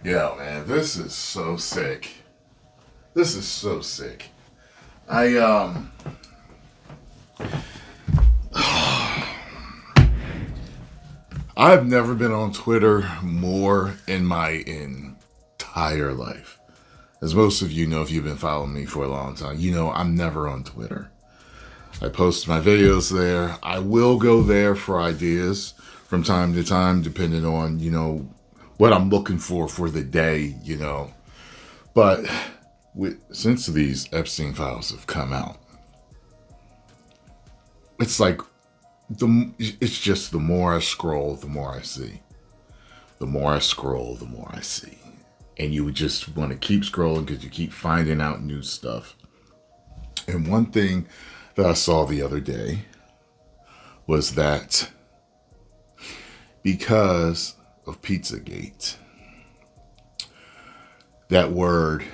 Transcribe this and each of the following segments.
Yeah, man, this is so sick. This is so sick. I I've never been on Twitter more in my entire life. As most of you know, if you've been following me for a long time, you know I'm never on Twitter. I post my videos there. I will go there for ideas from time to time, depending on, what I'm looking for the day. But since these Epstein files have come out, it's like it's just the more I scroll, the more I see. The more I scroll, the more I see. And you would just want to keep scrolling because you keep finding out new stuff. And one thing that I saw the other day was that because of Pizzagate, that word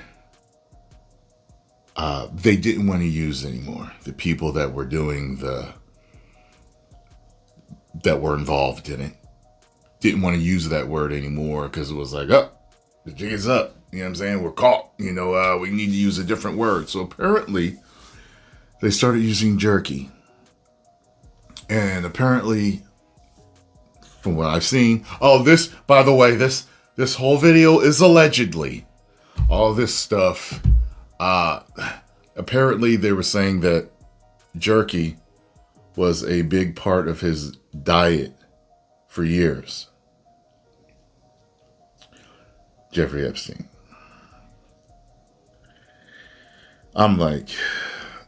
they didn't want to use anymore. The people that were that were involved in it didn't want to use that word anymore because it was like, oh, the jig is up. You know what I'm saying? We're caught. We need to use a different word. So apparently they started using jerky. And apparently, from what I've seen, by the way, this whole video is allegedly. All this stuff, apparently they were saying that jerky was a big part of his diet for years. Jeffrey Epstein. I'm like,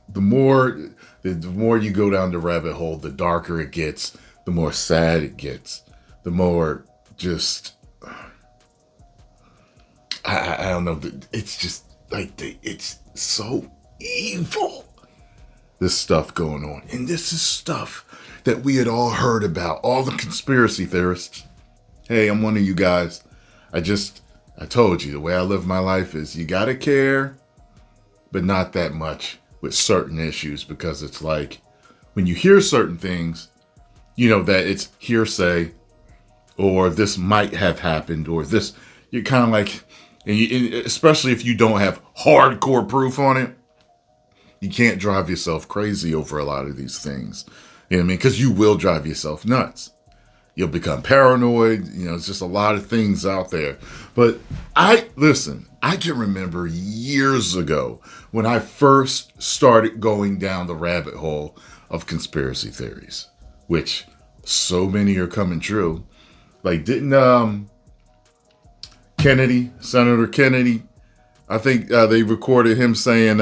the more you go down the rabbit hole, the darker it gets, the more sad it gets, the more just, I don't know, it's just like, it's so evil, this stuff going on. And this is stuff that we had all heard about, all the conspiracy theorists. Hey, I'm one of you guys. I told you, the way I live my life is you gotta care, but not that much with certain issues, because it's like when you hear certain things, that it's hearsay or this might have happened or this, you're kind of like, and especially if you don't have hardcore proof on it, you can't drive yourself crazy over a lot of these things. You know what I mean? Because you will drive yourself nuts. You'll become paranoid. It's just a lot of things out there. But I can remember years ago when I first started going down the rabbit hole of conspiracy theories, which so many are coming true. Like, didn't Senator Kennedy, I think they recorded him saying,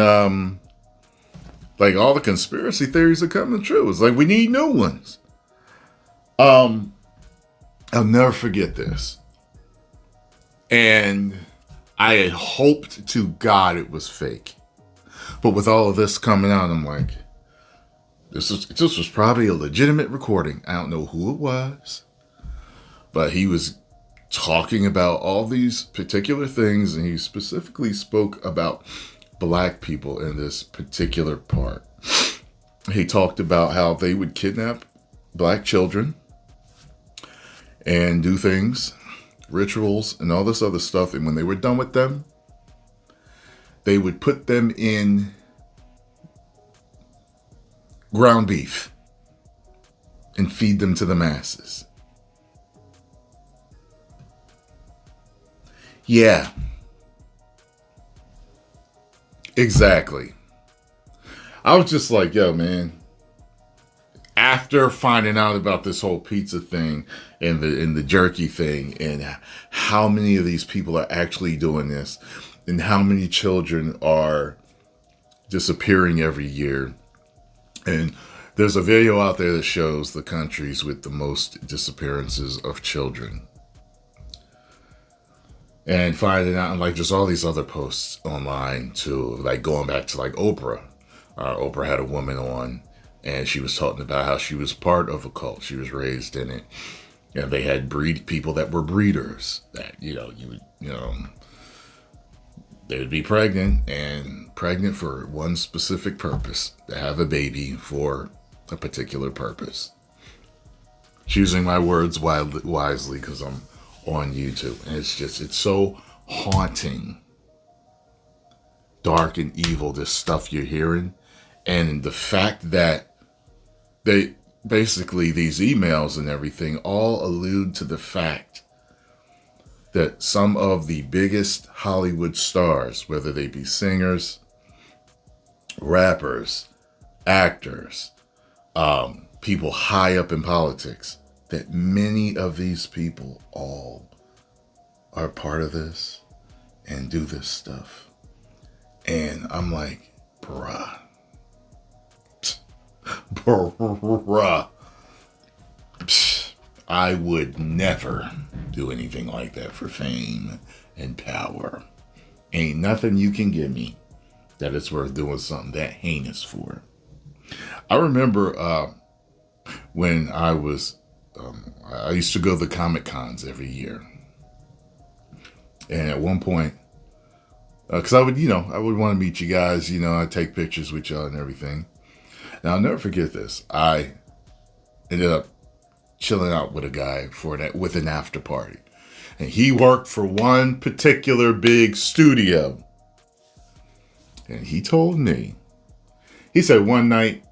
like, all the conspiracy theories are coming true. It's like, we need new ones. I'll never forget this. And I had hoped to God it was fake. But with all of this coming out, I'm like, this was probably a legitimate recording. I don't know who it was, but he was talking about all these particular things, and he specifically spoke about black people in this particular part. He talked about how they would kidnap black children and do things, rituals, and all this other stuff. And when they were done with them, they would put them in ground beef and feed them to the masses. Yeah. Exactly. I was just like, yo, man. After finding out about this whole pizza thing and the jerky thing and how many of these people are actually doing this and how many children are disappearing every year. And there's a video out there that shows the countries with the most disappearances of children. And finding out, and like just all these other posts online too, like going back to like Oprah. Oprah had a woman on, and she was talking about how she was part of a cult. She was raised in it. And they had people that were breeders that, they would be pregnant for one specific purpose, to have a baby for a particular purpose. Choosing my words wisely because I'm on YouTube. And it's so haunting, dark and evil, this stuff you're hearing. And the fact that they basically, these emails and everything all allude to the fact that some of the biggest Hollywood stars, whether they be singers, rappers, actors, people high up in politics, that many of these people all are part of this and do this stuff. And I'm like, bruh. I would never do anything like that for fame and power. Ain't nothing you can give me that it's worth doing something that heinous for. I remember when I used to go to the Comic Cons every year. And at one point, because I would want to meet you guys, I'd take pictures with y'all and everything. Now, I'll never forget this. I ended up chilling out with a guy with an after party. And he worked for one particular big studio. And he told me, he said one night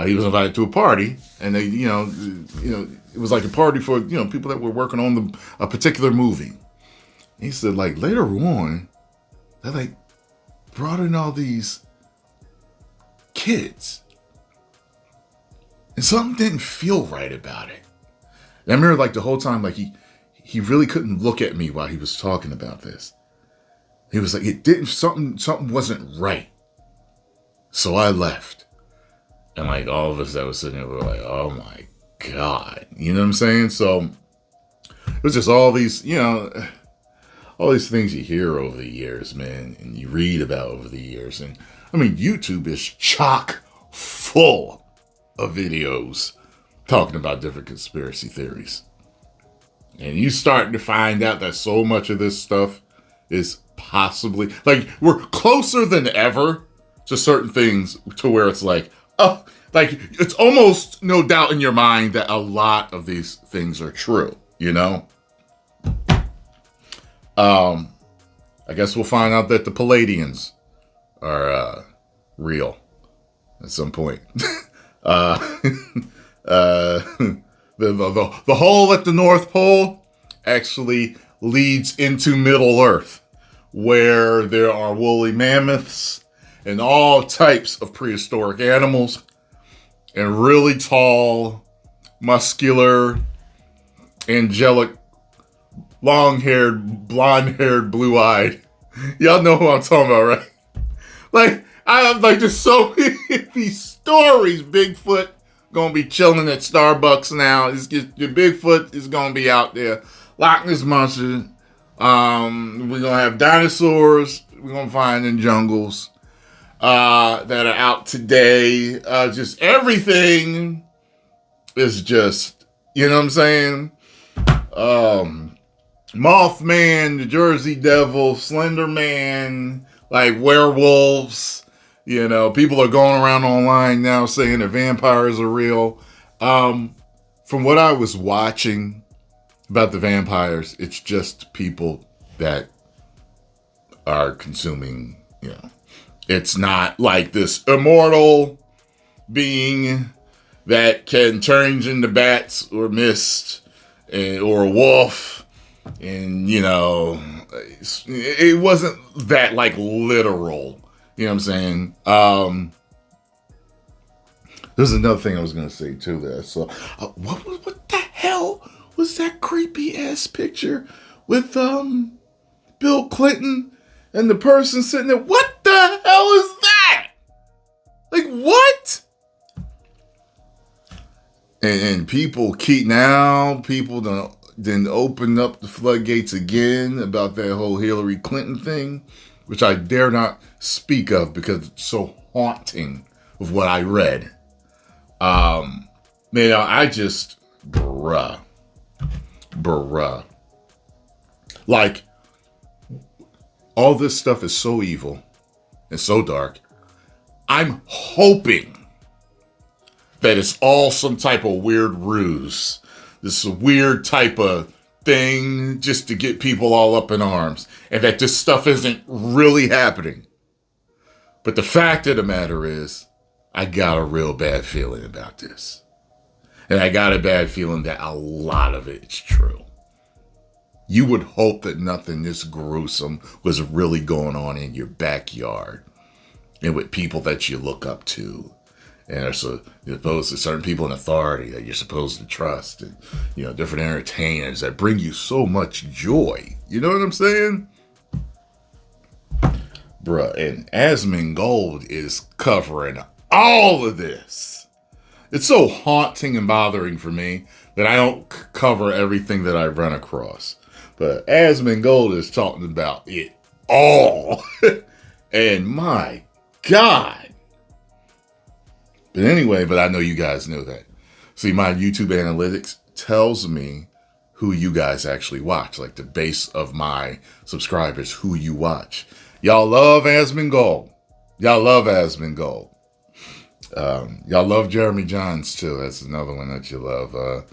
he was invited to a party, and they, it was like a party for, people that were working on a particular movie. And he said, like, later on, they like brought in all these kids. And something didn't feel right about it. And I remember like the whole time, like he really couldn't look at me while he was talking about this. He was like, something wasn't right. So I left. And like all of us that was sitting there were like, oh my God. You know what I'm saying? So it was just all these, all these things you hear over the years, man, and you read about over the years. And I mean, YouTube is chock full of videos talking about different conspiracy theories. And you starting to find out that so much of this stuff is possibly, like, we're closer than ever to certain things to where it's like, oh, like, it's almost no doubt in your mind that a lot of these things are true, I guess we'll find out that the Palladians are real at some point. The hole at the North Pole actually leads into Middle Earth, where there are woolly mammoths and all types of prehistoric animals, and really tall, muscular, angelic, long-haired, blonde-haired, blue-eyed. Y'all know who I'm talking about, right? Like, I have like just so many these stories. Bigfoot gonna be chilling at Starbucks now. Your Bigfoot is gonna be out there. Loch Ness Monster. We're gonna have dinosaurs. We're gonna find in jungles that are out today. Just everything is just, you know what I'm saying? Mothman, the Jersey Devil, Slender Man, like werewolves. People are going around online now saying that vampires are real. From what I was watching about the vampires, it's just people that are consuming, It's not like this immortal being that can change into bats or mist or a wolf. And, it wasn't that like literal. You know what I'm saying? There's another thing I was going to say too there. So what the hell was that creepy ass picture with Bill Clinton and the person sitting there? What the hell is that? Like, what? And people then open up the floodgates again about that whole Hillary Clinton thing, which I dare not speak of because it's so haunting of what I read. I just, bruh. Like, all this stuff is so evil and so dark. I'm hoping that it's all some type of weird ruse. This weird type of thing just to get people all up in arms and that this stuff isn't really happening. But the fact of the matter is, I got a real bad feeling about this. And I got a bad feeling that a lot of it is true. You would hope that nothing this gruesome was really going on in your backyard and with people that you look up to. And are supposed to certain people in authority that you're supposed to trust, and different entertainers that bring you so much joy. You know what I'm saying? Bruh, and asmongold is covering all of this. It's so haunting and bothering for me that I don't cover everything that I run across. But asmongold is talking about it all. And my God. But anyway, I know you guys know that. See, my YouTube analytics tells me who you guys actually watch. Like the base of my subscribers, who you watch. Y'all love asmongold. Y'all love asmongold. Y'all love Jeremy Johns too. That's another one that you love.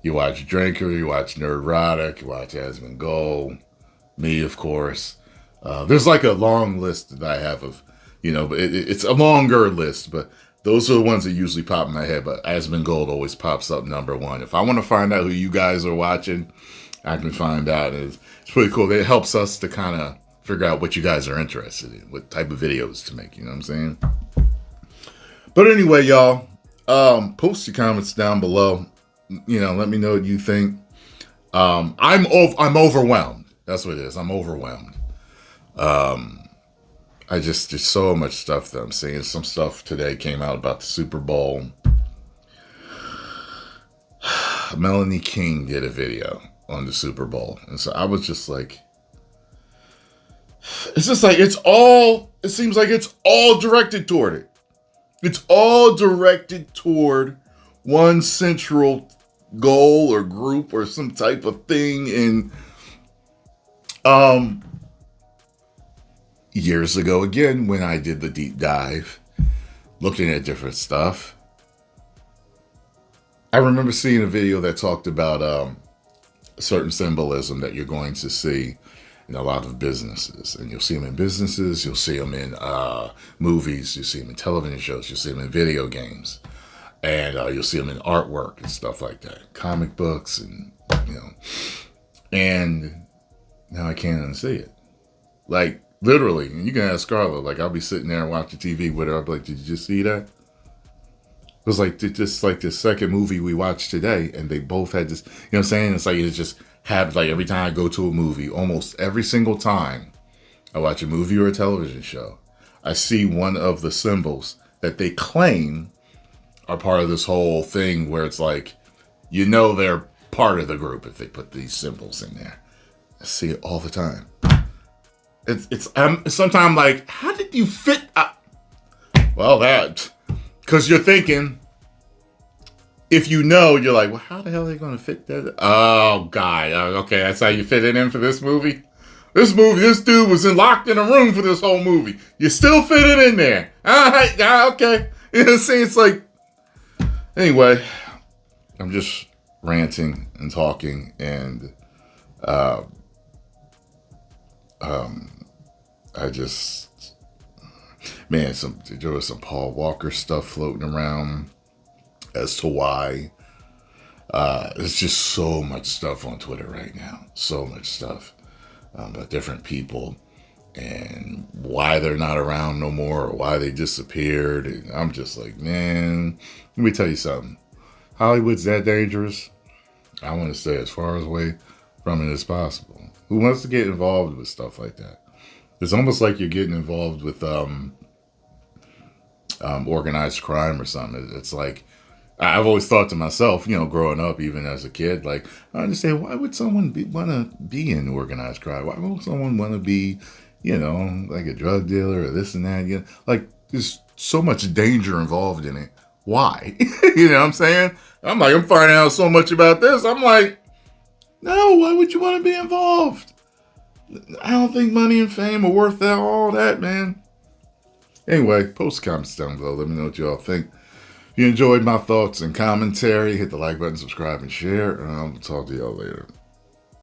You watch Drinker, you watch Nerdrotic, you watch asmongold. Me, of course. There's like a long list that I have of, but it's a longer list, but those are the ones that usually pop in my head, but asmongold always pops up number one. If I want to find out who you guys are watching, I can find out. It's pretty cool. It helps us to kind of figure out what you guys are interested in, what type of videos to make, you know what I'm saying? But anyway, y'all, post your comments down below. Let me know what you think. I'm overwhelmed. That's what it is. I'm overwhelmed. There's so much stuff that I'm seeing. Some stuff today came out about the Super Bowl. Melanie King did a video on the Super Bowl. And so I was just like, it seems like it's all directed toward it. It's all directed toward one central goal or group or some type of thing. And, years ago, again, when I did the deep dive, looking at different stuff, I remember seeing a video that talked about a certain symbolism that you're going to see in a lot of businesses. And you'll see them in businesses, you'll see them in movies, you'll see them in television shows, you'll see them in video games, and you'll see them in artwork and stuff like that, comic books, and and now I can't unsee it. Like, literally, and you can ask Scarlett, like, I'll be sitting there and watching TV with her, I'll be like, did you just see that? It was like, just like the second movie we watched today, and they both had this, what I'm saying? It's like, it just happens, like, every time I go to a movie, almost every single time I watch a movie or a television show, I see one of the symbols that they claim are part of this whole thing where it's like, they're part of the group if they put these symbols in there. I see it all the time. It's sometimes like, how did you fit up? Well, because you're thinking, if you're like, well, how the hell are they going to fit that? Oh, God. Okay, that's how you fit it in for this movie? This dude was locked in a room for this whole movie. You still fit it in there. All right, okay. You know what I'm saying? It's like, anyway, I'm just ranting and talking, and there was some Paul Walker stuff floating around as to why. There's just so much stuff on Twitter right now. So much stuff about different people and why they're not around no more or why they disappeared. And I'm just like, man, let me tell you something. Hollywood's that dangerous. I want to stay as far away from it as possible. Who wants to get involved with stuff like that? It's almost like you're getting involved with organized crime or something. It's like, I've always thought to myself, growing up, even as a kid, like, I understand, why would someone want to be in organized crime? Why would someone want to be, like a drug dealer or this and that? Like, there's so much danger involved in it. Why? You know what I'm saying? I'm finding out so much about this. I'm like, no, why would you want to be involved? I don't think money and fame are worth all that, man. Anyway, post comments down below. Let me know what y'all think. If you enjoyed my thoughts and commentary, hit the like button, subscribe, and share. And I'll talk to y'all later.